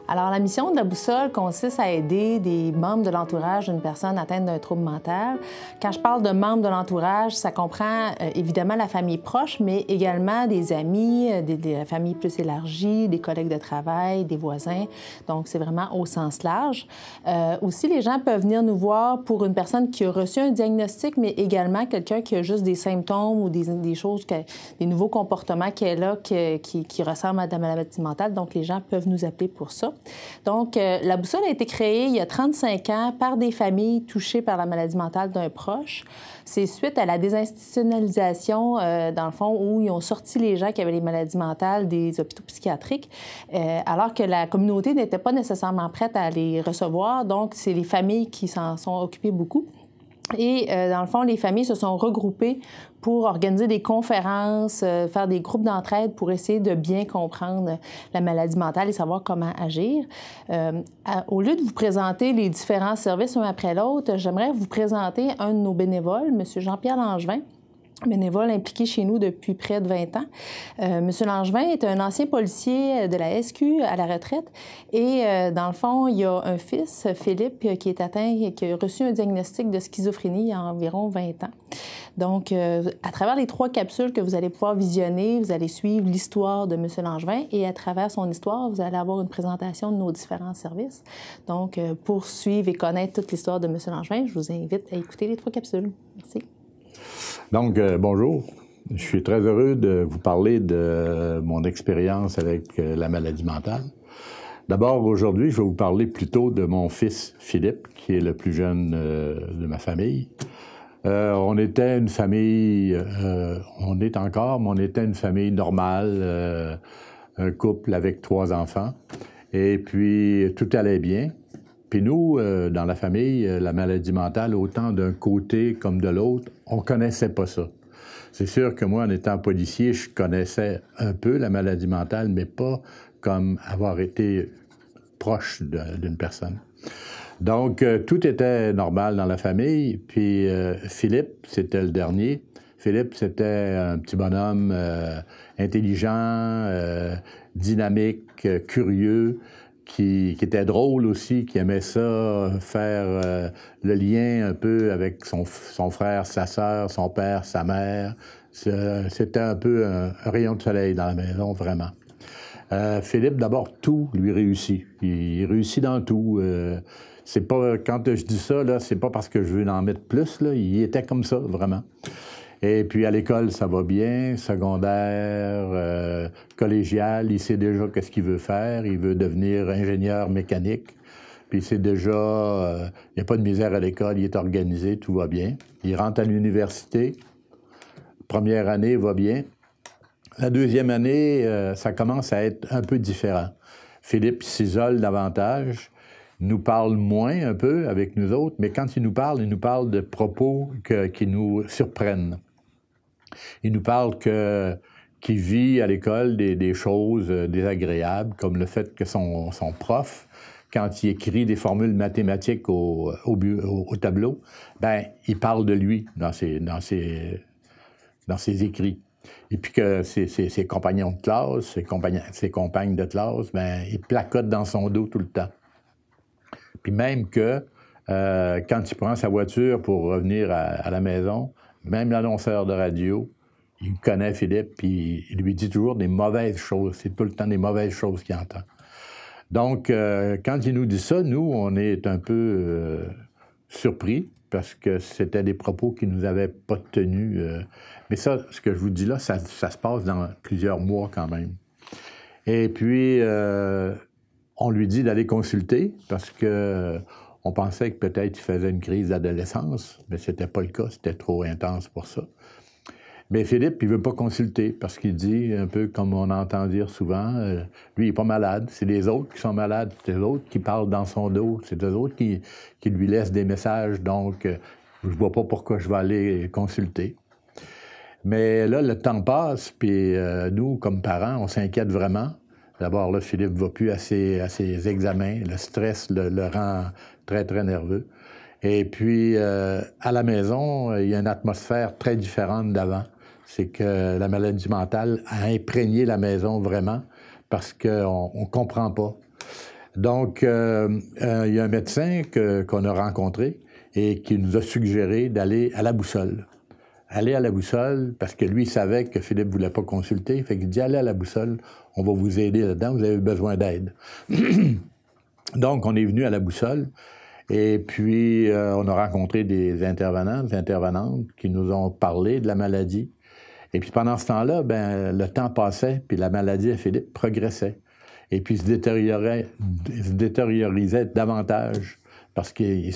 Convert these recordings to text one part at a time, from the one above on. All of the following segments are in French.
Alors, la mission de la boussole consiste à aider des membres de l'entourage d'une personne atteinte d'un trouble mental. Quand je parle de membres de l'entourage, ça comprend évidemment la famille proche, mais également des amis, la famille plus élargie, des collègues de travail, des voisins. Donc, c'est vraiment au sens large. Aussi, les gens peuvent venir nous voir pour une personne qui a reçu un diagnostic, mais également quelqu'un qui a juste des symptômes ou des choses, des nouveaux comportements qu'elle a qui ressemblent à de la maladie mentale. Donc, les gens peuvent nous appeler pour ça. Donc, la boussole a été créée il y a 35 ans par des familles touchées par la maladie mentale d'un proche. C'est suite à la désinstitutionnalisation, dans le fond, où ils ont sorti les gens qui avaient les maladies mentales des hôpitaux psychiatriques, alors que la communauté n'était pas nécessairement prête à les recevoir. Donc, c'est les familles qui s'en sont occupées beaucoup. Et dans le fond, les familles se sont regroupées pour organiser des conférences, faire des groupes d'entraide pour essayer de bien comprendre la maladie mentale et savoir comment agir. Au lieu de vous présenter les différents services un après l'autre, j'aimerais vous présenter un de nos bénévoles, M. Jean-Pierre Langevin, bénévole impliqué chez nous depuis près de 20 ans. M. Langevin est un ancien policier de la SQ à la retraite et dans le fond, il y a un fils, Philippe, qui est atteint et qui a reçu un diagnostic de schizophrénie il y a environ 20 ans. Donc, à travers les 3 capsules que vous allez pouvoir visionner, vous allez suivre l'histoire de M. Langevin et à travers son histoire, vous allez avoir une présentation de nos différents services. Donc, pour suivre et connaître toute l'histoire de M. Langevin, je vous invite à écouter les 3 capsules. Merci. Donc, bonjour. Je suis très heureux de vous parler de mon expérience avec la maladie mentale. D'abord, aujourd'hui, je vais vous parler plutôt de mon fils, Philippe, qui est le plus jeune de ma famille. On était une famille, on est encore, mais on était une famille normale, un couple avec 3 enfants. Et puis, tout allait bien. Puis nous, dans la famille, la maladie mentale, autant d'un côté comme de l'autre, on connaissait pas ça. C'est sûr que moi, en étant policier, je connaissais un peu la maladie mentale, mais pas comme avoir été proche d'une personne. Donc, tout était normal dans la famille. Puis Philippe, c'était le dernier. Philippe, c'était un petit bonhomme intelligent, dynamique, curieux, qui était drôle aussi, qui aimait ça, faire le lien un peu avec son frère, sa sœur, son père, sa mère. C'était un peu un rayon de soleil dans la maison, vraiment. Philippe, d'abord, tout lui réussit. Il réussit dans tout. C'est pas, quand je dis ça, là, c'est pas parce que je veux en mettre plus, là. Il était comme ça, vraiment. Et puis à l'école, ça va bien, secondaire, collégial, il sait déjà qu'est-ce qu'il veut faire. Il veut devenir ingénieur mécanique. Puis c'est déjà, il n'y a pas de misère à l'école, il est organisé, tout va bien. Il rentre à l'université. Première année va bien. La deuxième année, ça commence à être un peu différent. Philippe s'isole davantage, nous parle moins un peu avec nous autres, mais quand il nous parle de propos qui nous surprennent. Il nous parle qu'il vit à l'école des choses désagréables, comme le fait que son prof, quand il écrit des formules mathématiques au tableau, ben il parle de lui dans ses écrits. Et puis que ses compagnons de classe, ses compagnes de classe, ben il placote dans son dos tout le temps. Puis même que quand il prend sa voiture pour revenir à la maison, même l'annonceur de radio, il connaît Philippe, puis il lui dit toujours des mauvaises choses. C'est tout le temps des mauvaises choses qu'il entend. Donc, quand il nous dit ça, nous, on est un peu surpris, parce que c'était des propos qui nous avaient pas tenus. Mais ça, ce que je vous dis là, ça se passe dans plusieurs mois quand même. Et puis, on lui dit d'aller consulter, parce que on pensait que peut-être il faisait une crise d'adolescence, mais c'était pas le cas, c'était trop intense pour ça. Mais Philippe, il veut pas consulter, parce qu'il dit, un peu comme on entend dire souvent, lui, il est pas malade, c'est les autres qui sont malades, c'est les autres qui parlent dans son dos, c'est les autres qui lui laissent des messages, donc je vois pas pourquoi je vais aller consulter. Mais là, le temps passe, puis nous, comme parents, on s'inquiète vraiment. D'abord, là, Philippe ne va plus à ses examens. Le stress le rend très, très nerveux. Et puis, à la maison, il y a une atmosphère très différente d'avant. C'est que la maladie mentale a imprégné la maison vraiment parce qu'on ne comprend pas. Donc, il y a un médecin qu'on a rencontré et qui nous a suggéré d'aller à la Boussole. Aller à la Boussole, parce que lui, il savait que Philippe ne voulait pas consulter. Fait qu'il dit, allez à la Boussole, on va vous aider là-dedans, vous avez besoin d'aide. Donc, on est venu à la Boussole et puis on a rencontré des intervenants, des intervenantes qui nous ont parlé de la maladie. Et puis pendant ce temps-là, ben, le temps passait, puis la maladie à Philippe progressait. Et puis se détériorisait davantage parce qu'il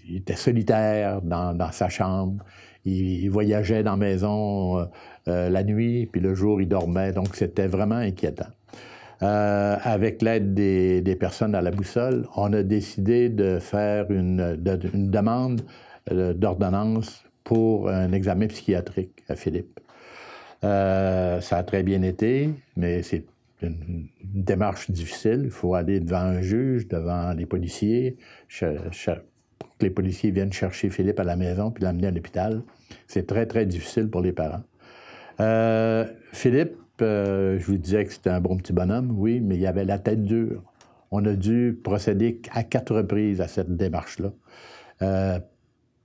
était solitaire dans sa chambre. Il voyageait dans la maison la nuit, puis le jour, il dormait. Donc, c'était vraiment inquiétant. Avec l'aide des personnes à la Boussole, on a décidé de faire une demande d'ordonnance pour un examen psychiatrique à Philippe. Ça a très bien été, mais c'est une démarche difficile. Il faut aller devant un juge, devant les policiers, pour que les policiers viennent chercher Philippe à la maison puis l'amener à l'hôpital. C'est très, très difficile pour les parents. Philippe, je vous disais que c'était un bon petit bonhomme, oui, mais il avait la tête dure. On a dû procéder à 4 reprises à cette démarche-là.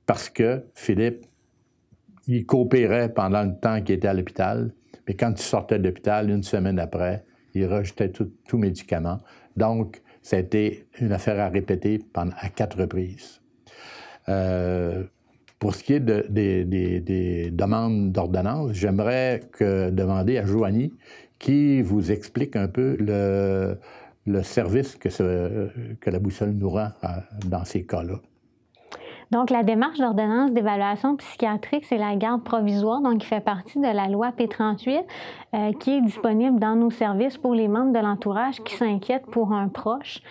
Parce que Philippe, il coopérait pendant le temps qu'il était à l'hôpital, mais quand il sortait de l'hôpital, une semaine après, il rejetait tout médicament. Donc, ça a été une affaire à répéter à 4 reprises. Pour ce qui est des demandes d'ordonnance, j'aimerais demander à Joanie qui vous explique un peu le service que la Boussole nous rend dans ces cas-là. Donc, la démarche d'ordonnance d'évaluation psychiatrique, c'est la garde provisoire, donc qui fait partie de la loi P38, qui est disponible dans nos services pour les membres de l'entourage qui s'inquiètent pour un proche.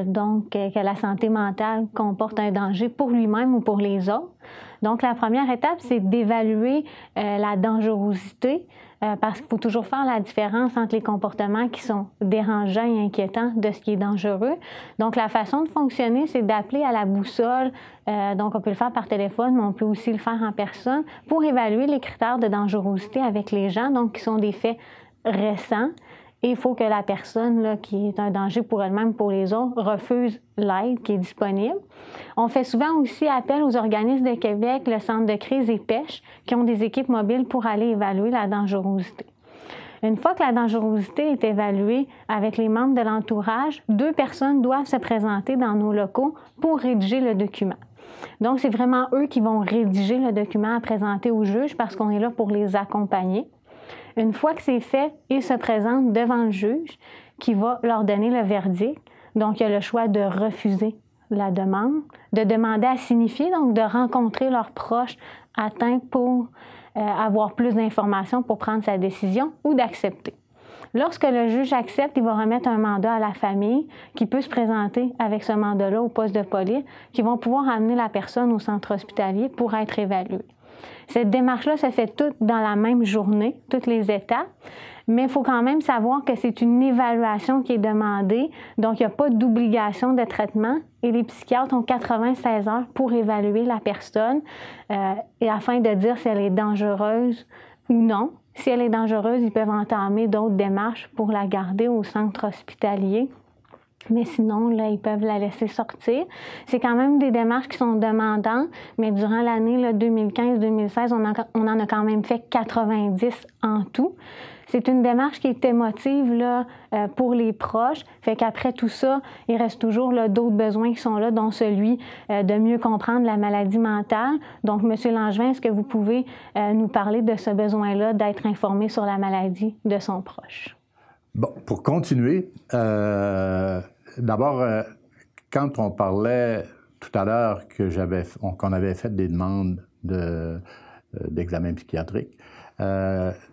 Donc, que la santé mentale comporte un danger pour lui-même ou pour les autres. Donc, la première étape, c'est d'évaluer la dangerosité, parce qu'il faut toujours faire la différence entre les comportements qui sont dérangeants et inquiétants de ce qui est dangereux. Donc, la façon de fonctionner, c'est d'appeler à la Boussole. Donc, on peut le faire par téléphone, mais on peut aussi le faire en personne pour évaluer les critères de dangerosité avec les gens, donc qui sont des faits récents. Et il faut que la personne là, qui est un danger pour elle-même, pour les autres, refuse l'aide qui est disponible. On fait souvent aussi appel aux organismes de Québec, le Centre de crise et pêche, qui ont des équipes mobiles pour aller évaluer la dangerosité. Une fois que la dangerosité est évaluée avec les membres de l'entourage, 2 personnes doivent se présenter dans nos locaux pour rédiger le document. Donc, c'est vraiment eux qui vont rédiger le document à présenter au juge parce qu'on est là pour les accompagner. Une fois que c'est fait, ils se présentent devant le juge qui va leur donner le verdict. Donc, il y a le choix de refuser la demande, de demander à signifier, donc de rencontrer leurs proches atteints pour avoir plus d'informations pour prendre sa décision ou d'accepter. Lorsque le juge accepte, il va remettre un mandat à la famille qui peut se présenter avec ce mandat-là au poste de police, qui vont pouvoir amener la personne au centre hospitalier pour être évaluée. Cette démarche-là se fait toute dans la même journée, toutes les étapes, mais il faut quand même savoir que c'est une évaluation qui est demandée, donc il n'y a pas d'obligation de traitement et les psychiatres ont 96 heures pour évaluer la personne et afin de dire si elle est dangereuse ou non. Si elle est dangereuse, ils peuvent entamer d'autres démarches pour la garder au centre hospitalier. Mais sinon, là, ils peuvent la laisser sortir. C'est quand même des démarches qui sont demandantes, mais durant l'année 2015-2016, on en a quand même fait 90 en tout. C'est une démarche qui est émotive là, pour les proches. Fait qu'après tout ça, il reste toujours d'autres besoins qui sont là, dont celui de mieux comprendre la maladie mentale. Donc, M. Langevin, est-ce que vous pouvez nous parler de ce besoin-là d'être informé sur la maladie de son proche? Bon, pour continuer, d'abord, quand on parlait tout à l'heure qu'on avait fait des demandes d'examen psychiatrique,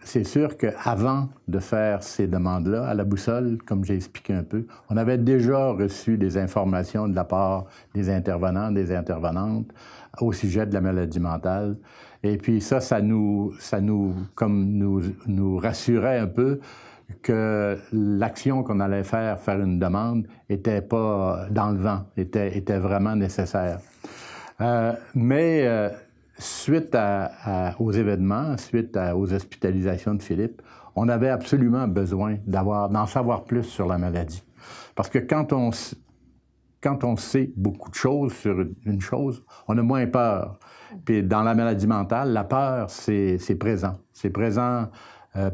c'est sûr qu'avant de faire ces demandes-là, à la Boussole, comme j'ai expliqué un peu, on avait déjà reçu des informations de la part des intervenants, des intervenantes au sujet de la maladie mentale. Et puis ça nous rassurait un peu que l'action qu'on allait faire une demande, n'était pas dans le vent, était vraiment nécessaire. Mais suite aux événements, suite aux hospitalisations de Philippe, on avait absolument besoin d'en savoir plus sur la maladie. Parce que quand on sait beaucoup de choses sur une chose, on a moins peur. Puis dans la maladie mentale, la peur, c'est présent. C'est présent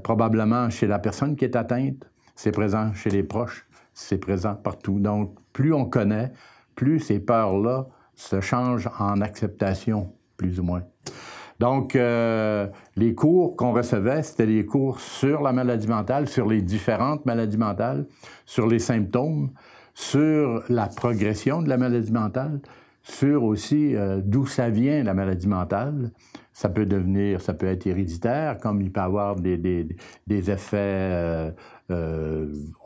probablement chez la personne qui est atteinte, c'est présent chez les proches, c'est présent partout. Donc, plus on connaît, plus ces peurs-là se changent en acceptation, plus ou moins. Donc, les cours qu'on recevait, c'était les cours sur la maladie mentale, sur les différentes maladies mentales, sur les symptômes, sur la progression de la maladie mentale, sur aussi d'où ça vient, la maladie mentale. Ça peut être héréditaire, comme il peut y avoir des effets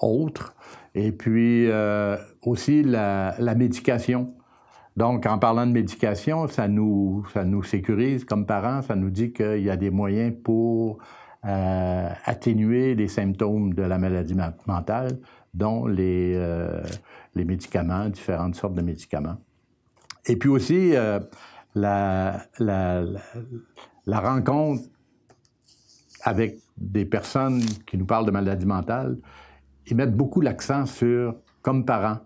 autres. Et puis, aussi la médication. Donc, en parlant de médication, ça nous sécurise comme parents, ça nous dit qu'il y a des moyens pour atténuer les symptômes de la maladie mentale, dont les médicaments, différentes sortes de médicaments. Et puis aussi, la rencontre avec des personnes qui nous parlent de maladie mentale, ils mettent beaucoup l'accent sur, comme parents,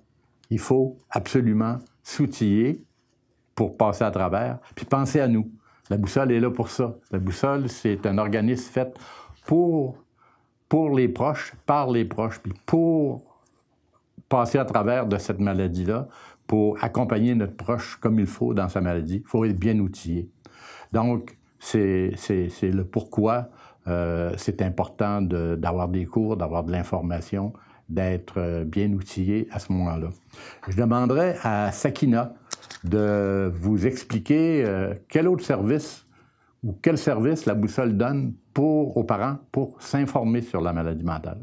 il faut absolument s'outiller pour passer à travers, puis penser à nous. La boussole est là pour ça. La boussole, c'est un organisme fait pour les proches, par les proches, puis pour passer à travers de cette maladie-là, pour accompagner notre proche comme il faut dans sa maladie. Il faut être bien outillé. Donc, c'est le pourquoi c'est important d'avoir des cours, d'avoir de l'information, d'être bien outillé à ce moment-là. Je demanderais à Sakina de vous expliquer quel autre service ou quel service la Boussole donne aux parents pour s'informer sur la maladie mentale.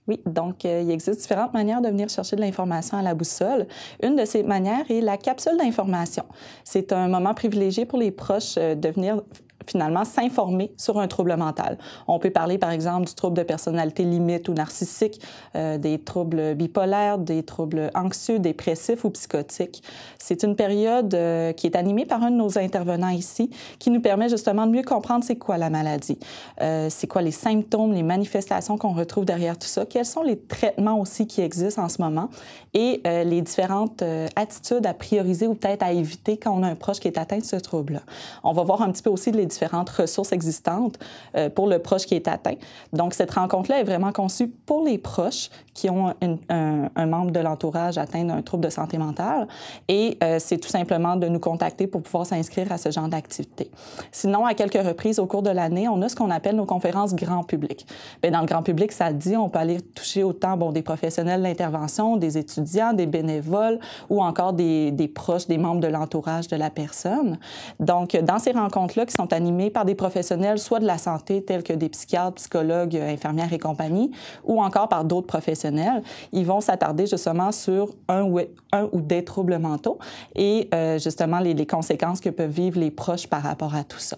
Oui, donc il existe différentes manières de venir chercher de l'information à la Boussole. Une de ces manières est la capsule d'information. C'est un moment privilégié pour les proches de venir finalement s'informer sur un trouble mental. On peut parler, par exemple, du trouble de personnalité limite ou narcissique, des troubles bipolaires, des troubles anxieux, dépressifs ou psychotiques. C'est une période qui est animée par un de nos intervenants ici, qui nous permet justement de mieux comprendre c'est quoi la maladie, c'est quoi les symptômes, les manifestations qu'on retrouve derrière tout ça, quels sont les traitements aussi qui existent en ce moment et les différentes attitudes à prioriser ou peut-être à éviter quand on a un proche qui est atteint de ce trouble-là. On va voir un petit peu aussi les différentes ressources existantes pour le proche qui est atteint. Donc, cette rencontre-là est vraiment conçue pour les proches qui ont un membre de l'entourage atteint d'un trouble de santé mentale et c'est tout simplement de nous contacter pour pouvoir s'inscrire à ce genre d'activité. Sinon, à quelques reprises au cours de l'année, on a ce qu'on appelle nos conférences grand public. Bien, dans le grand public, ça le dit, on peut aller toucher autant des professionnels de l'intervention, des étudiants, des bénévoles ou encore des proches, des membres de l'entourage de la personne. Donc, dans ces rencontres-là qui sont animés par des professionnels, soit de la santé, tels que des psychiatres, psychologues, infirmières et compagnie, ou encore par d'autres professionnels. Ils vont s'attarder justement sur un ou des troubles mentaux et justement les conséquences que peuvent vivre les proches par rapport à tout ça.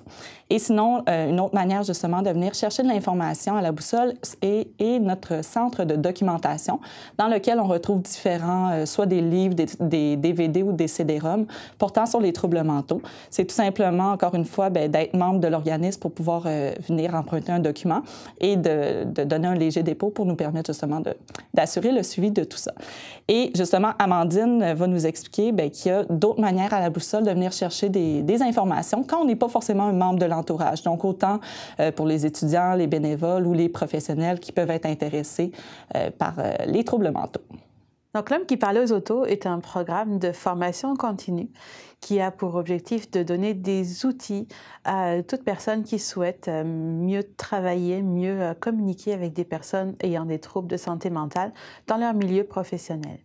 Et sinon, une autre manière justement de venir chercher de l'information à la Boussole est notre centre de documentation dans lequel on retrouve différents, soit des livres, des DVD ou des CD-ROM portant sur les troubles mentaux. C'est tout simplement, encore une fois, d'être membre de l'organisme pour pouvoir venir emprunter un document et de donner un léger dépôt pour nous permettre justement d'assurer le suivi de tout ça. Et justement, Amandine va nous expliquer qu'il y a d'autres manières à la Boussole de venir chercher des informations quand on n'est pas forcément un membre de l'entourage. Donc, autant pour les étudiants, les bénévoles ou les professionnels qui peuvent être intéressés par les troubles mentaux. Donc, L'Homme qui parlait aux autos est un programme de formation continue qui a pour objectif de donner des outils à toute personne qui souhaite mieux travailler, mieux communiquer avec des personnes ayant des troubles de santé mentale dans leur milieu professionnel.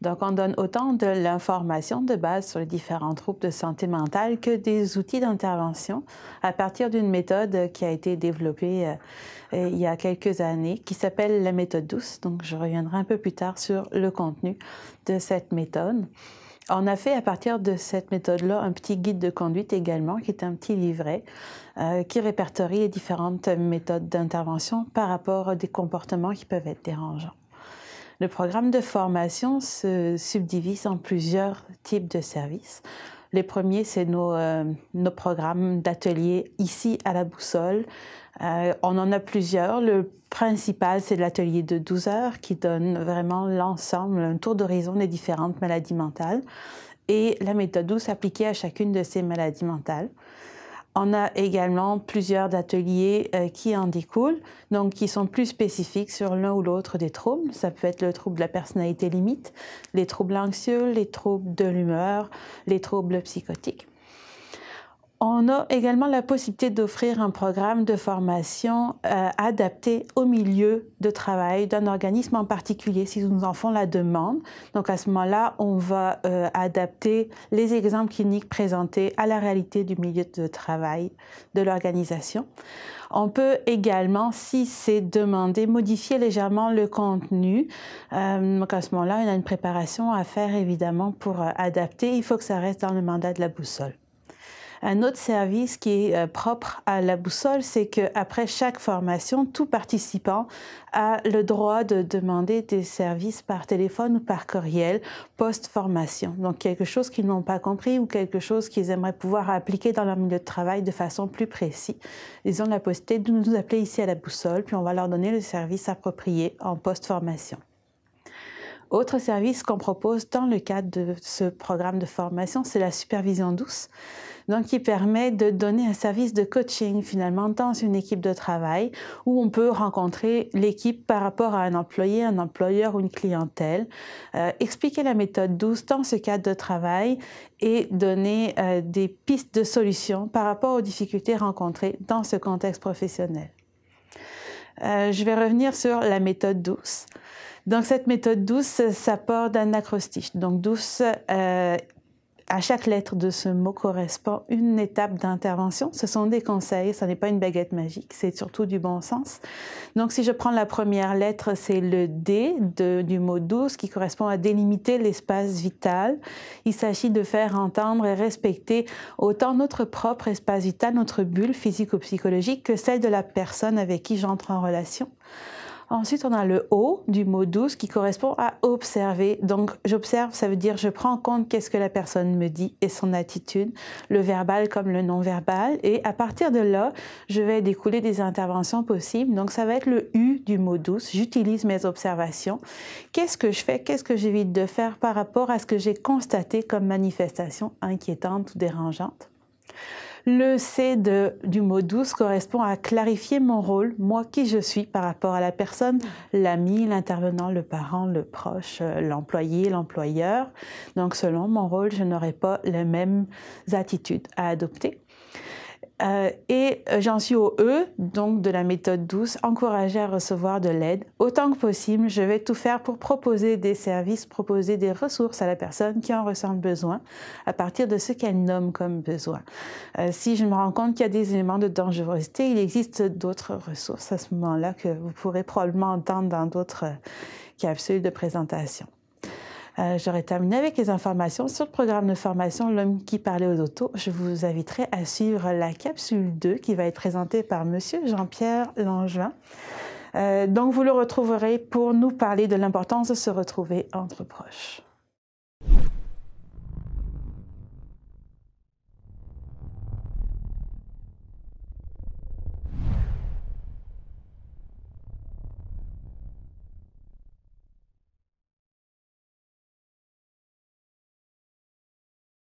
Donc, on donne autant de l'information de base sur les différents troubles de santé mentale que des outils d'intervention à partir d'une méthode qui a été développée il y a quelques années, qui s'appelle la méthode douce. Donc, je reviendrai un peu plus tard sur le contenu de cette méthode. On a fait à partir de cette méthode-là un petit guide de conduite également, qui est un petit livret qui répertorie les différentes méthodes d'intervention par rapport à des comportements qui peuvent être dérangeants. Le programme de formation se subdivise en plusieurs types de services. Les premiers, c'est nos programmes d'ateliers ici à la Boussole. On en a plusieurs. Le principal, c'est l'atelier de 12 heures qui donne vraiment l'ensemble, un tour d'horizon des différentes maladies mentales et la méthode douce appliquée à chacune de ces maladies mentales. On a également plusieurs ateliers qui en découlent, donc qui sont plus spécifiques sur l'un ou l'autre des troubles. Ça peut être le trouble de la personnalité limite, les troubles anxieux, les troubles de l'humeur, les troubles psychotiques. On a également la possibilité d'offrir un programme de formation adapté au milieu de travail d'un organisme en particulier, si nous en font la demande. Donc, à ce moment-là, on va adapter les exemples cliniques présentés à la réalité du milieu de travail de l'organisation. On peut également, si c'est demandé, modifier légèrement le contenu. Donc, à ce moment-là, on a une préparation à faire, évidemment, pour adapter. Il faut que ça reste dans le mandat de la Boussole. Un autre service qui est propre à la Boussole, c'est qu'après chaque formation, tout participant a le droit de demander des services par téléphone ou par courriel post-formation. Donc, quelque chose qu'ils n'ont pas compris ou quelque chose qu'ils aimeraient pouvoir appliquer dans leur milieu de travail de façon plus précise. Ils ont la possibilité de nous appeler ici à la Boussole, puis on va leur donner le service approprié en post-formation. Autre service qu'on propose dans le cadre de ce programme de formation, c'est la supervision douce, donc qui permet de donner un service de coaching finalement dans une équipe de travail où on peut rencontrer l'équipe par rapport à un employé, un employeur ou une clientèle, expliquer la méthode douce dans ce cadre de travail et donner des pistes de solutions par rapport aux difficultés rencontrées dans ce contexte professionnel. Je vais revenir sur la méthode douce. Donc, cette méthode douce, ça part d'un acrostiche. Donc, douce, à chaque lettre de ce mot correspond une étape d'intervention. Ce sont des conseils, ce n'est pas une baguette magique, c'est surtout du bon sens. Donc, si je prends la première lettre, c'est le D du mot douce qui correspond à délimiter l'espace vital. Il s'agit de faire entendre et respecter autant notre propre espace vital, notre bulle physico-psychologique, que celle de la personne avec qui j'entre en relation. Ensuite, on a le O du mot douce qui correspond à observer. Donc, j'observe, ça veut dire je prends en compte qu'est-ce que la personne me dit et son attitude, le verbal comme le non-verbal. Et à partir de là, je vais découler des interventions possibles. Donc, ça va être le U du mot douce. J'utilise mes observations. Qu'est-ce que je fais? Qu'est-ce que j'évite de faire par rapport à ce que j'ai constaté comme manifestation inquiétante ou dérangeante? Le C du mot douce correspond à clarifier mon rôle, moi qui je suis par rapport à la personne, l'ami, l'intervenant, le parent, le proche, l'employé, l'employeur. Donc, selon mon rôle, je n'aurai pas les mêmes attitudes à adopter. Et j'en suis au E, donc de la méthode douce, encourager à recevoir de l'aide. Autant que possible, je vais tout faire pour proposer des services, proposer des ressources à la personne qui en ressent besoin à partir de ce qu'elle nomme comme besoin. Si je me rends compte qu'il y a des éléments de dangerosité, il existe d'autres ressources à ce moment-là que vous pourrez probablement entendre dans d'autres capsules de présentation. J'aurais terminé avec les informations sur le programme de formation L'homme qui parlait aux autos. Je vous inviterai à suivre la capsule 2 qui va être présentée par M. Jean-Pierre Langevin. Donc, vous le retrouverez pour nous parler de l'importance de se retrouver entre proches.